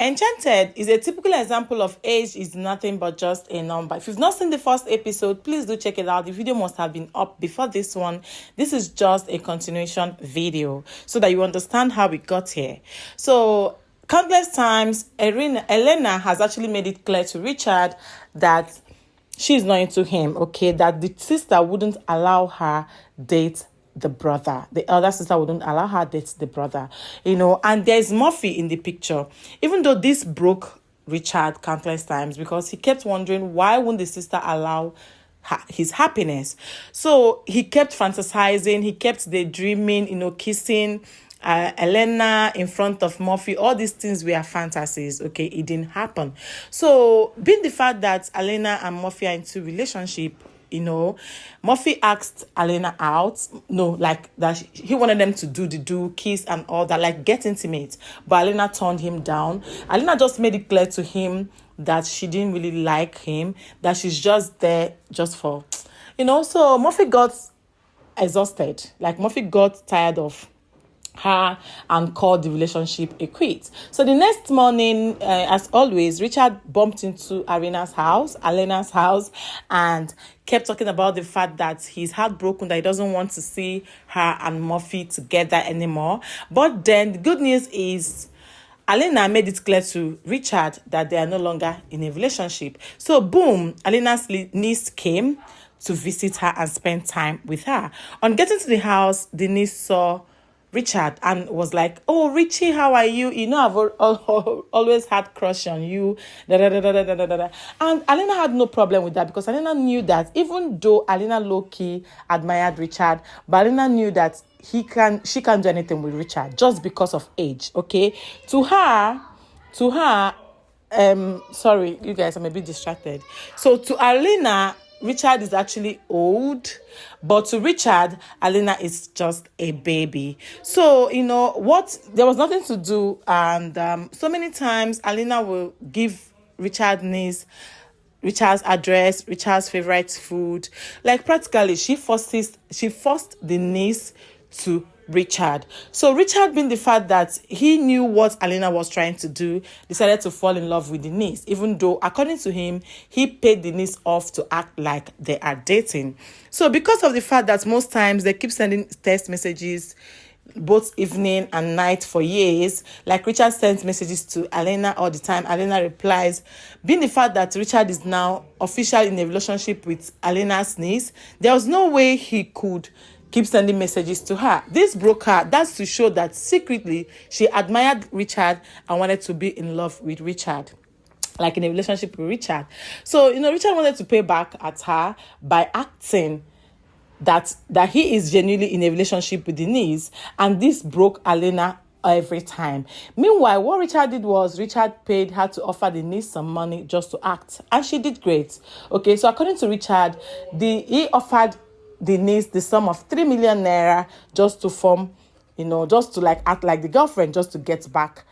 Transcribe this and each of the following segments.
Enchanted is a typical example of age is nothing but just a number. If you've not seen the first episode, please do check it out. The video must have been up before this one. This is just a continuation video so that you understand how we got here. So, countless times, Elena has actually made it clear to Richard that she's not into him, okay? That the sister wouldn't allow her date the brother. The elder sister wouldn't allow her date the brother, and there's Murphy in the picture. Even though this broke Richard countless times because he kept wondering why wouldn't the sister allow his happiness. So he kept fantasizing, he kept daydreaming, kissing Elena in front of Murphy. All these things were fantasies, okay? It didn't happen. So being the fact that Elena and Murphy are into relationship, Murphy asked Elena out. No, like that he wanted them to do kiss and all that, like get intimate. But Elena turned him down. Elena just made it clear to him that she didn't really like him, that she's just there just for, So Murphy got exhausted. Like Murphy got tired of her and called the relationship a quit. So the next morning, as always, Richard bumped into Elena's house, and kept talking about the fact that he's heartbroken, that he doesn't want to see her and Murphy together anymore. But then the good news is Elena made it clear to Richard that they are no longer in a relationship. So boom, Elena's niece came to visit her and spend time with her. On getting to the house, the niece saw Richard and was like, "Oh, Richie, how are you? I've always had crush on you." And Elena had no problem with that because Elena knew that even though Elena low-key admired Richard, but Elena knew that she can't do anything with Richard just because of age. Okay, to her, sorry, you guys, I'm a bit distracted. So to Elena, Richard is actually old, but to Richard, Elena is just a baby. So, there was nothing to do. And so many times, Elena will give Richard's address, Richard's favorite food. Like practically, she forced the niece to Richard. So Richard, being the fact that he knew what Elena was trying to do, decided to fall in love with the niece, even though according to him, he paid the niece off to act like they are dating. So because of the fact that most times they keep sending text messages both evening and night for years, like Richard sends messages to Elena all the time, Elena replies. Being the fact that Richard is now officially in a relationship with Elena's niece, there was no way he could keep sending messages to her. This broke her. That's to show that secretly she admired Richard and wanted to be in love with Richard, like in a relationship with Richard. So, Richard wanted to pay back at her by acting that he is genuinely in a relationship with the niece, and this broke Elena every time. Meanwhile, what Richard did was Richard paid her to offer the niece some money just to act, and she did great. Okay, so according to Richard, he offered the niece the sum of 3 million naira just to form, just to like act like the girlfriend, just to get back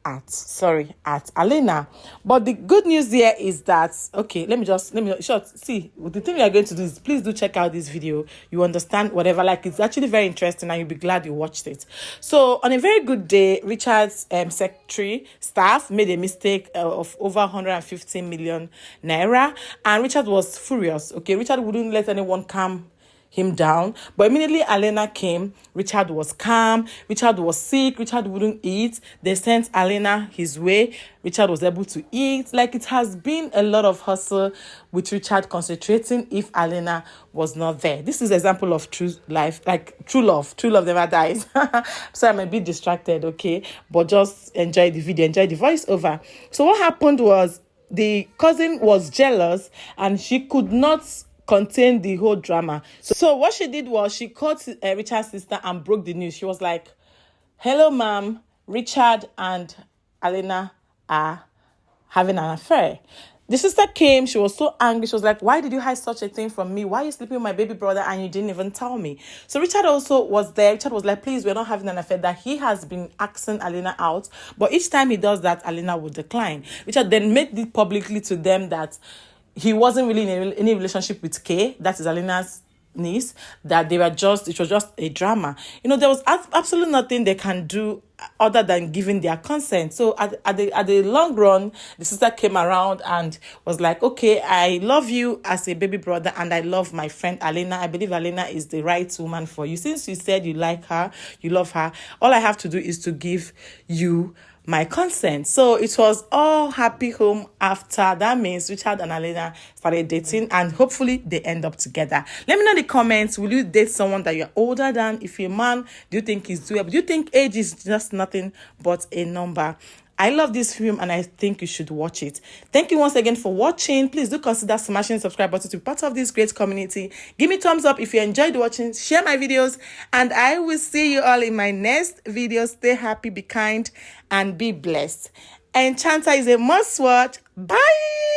at Elena. But the good news there is that, okay, let me see, the thing we are going to do is, please do check out this video. You understand whatever, like it's actually very interesting and you'll be glad you watched it. So on a very good day, Richard's secretary staff made a mistake of over 150 million naira, and Richard was furious. Okay, Richard wouldn't let anyone come him down, but immediately Elena came, Richard was calm, Richard was sick, Richard wouldn't eat. They sent Elena his way, Richard was able to eat. Like, it has been a lot of hustle with Richard concentrating if Elena was not there. This is an example of true life, like true love never dies. So I'm a bit distracted, okay, but just enjoy the video, enjoy the voiceover. So what happened was the cousin was jealous and she could not contain the whole drama. So what she did was she called Richard's sister and broke the news. She was like, "Hello, ma'am, Richard and Elena are having an affair." The sister came, she was so angry. She was like, "Why did you hide such a thing from me? Why are you sleeping with my baby brother and you didn't even tell me?" So Richard also was there. Richard was like, "Please, we're not having an affair," that he has been asking Elena out. But each time he does that, Elena would decline. Richard then made it publicly to them that he wasn't really in any relationship with Kay, that is Elena's niece, that it was just a drama. There was absolutely nothing they can do other than giving their consent. So at the long run, the sister came around and was like, okay, I love you as a baby brother, and I love my friend Alina. I believe Alina is the right woman for you. Since you said you like her, you love her, all I have to do is to give you my consent. So it was all happy home after. That means Richard and Alina started dating, and hopefully they end up together. Let me know in the comments, will you date someone that you're older than? If you're a man, do you think he's doable? Do you think age is just nothing but a number? I love this film and I think you should watch it. Thank you once again for watching. Please do consider smashing the subscribe button to be part of this great community. Give me thumbs up if you enjoyed watching. Share my videos, and I will see you all in my next video. Stay happy, be kind, and be blessed. Enchanted is a must watch. Bye.